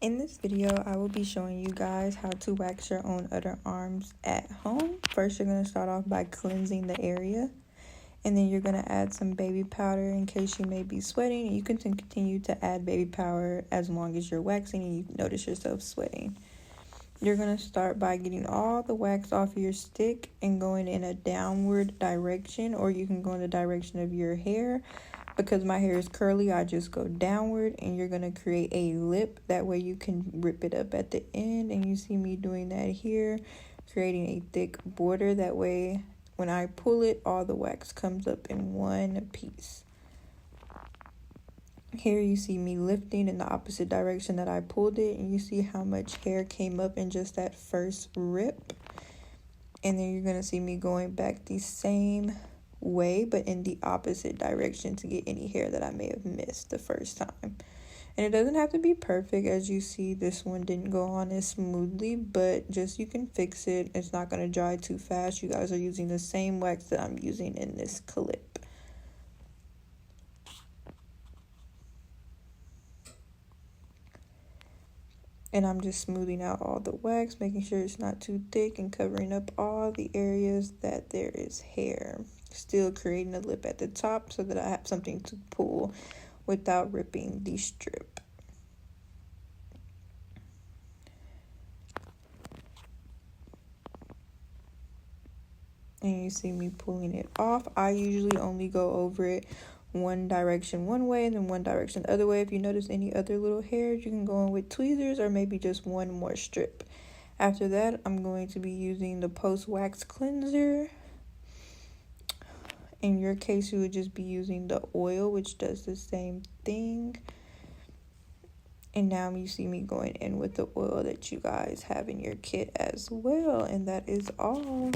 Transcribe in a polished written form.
In this video, I will be showing you guys how to wax your own underarms at home. First, you're going to start off by cleansing the area. And then you're going to add some baby powder in case you may be sweating. You can continue to add baby powder as long as you're waxing and you notice yourself sweating. You're going to start by getting all the wax off your stick and going in a downward direction, or you can go in the direction of your hair. Because my hair is curly, I just go downward, and you're going to create a lip. That way you can rip it up at the end, and you see me doing that here, creating a thick border. That way when I pull it, all the wax comes up in one piece. Here you see me lifting in the opposite direction that I pulled it, and you see how much hair came up in just that first rip. And then you're going to see me going back the same way but in the opposite direction to get any hair that I may have missed the first time. And it doesn't have to be perfect. As you see, this one didn't go on as smoothly, but just you can fix it. It's not going to dry too fast. You guys are using the same wax that I'm using in this clip. And I'm just smoothing out all the wax, making sure it's not too thick and covering up all the areas that there is hair. Still creating a lip at the top so that I have something to pull without ripping the strip. And you see me pulling it off. I usually only go over it one direction one way and then one direction the other way. If you notice any other little hairs, you can go in with tweezers or maybe just one more strip. After that, I'm going to be using the post-wax cleanser. In your case, you would just be using the oil, which does the same thing. And now you see me going in with the oil that you guys have in your kit as well. And that is all.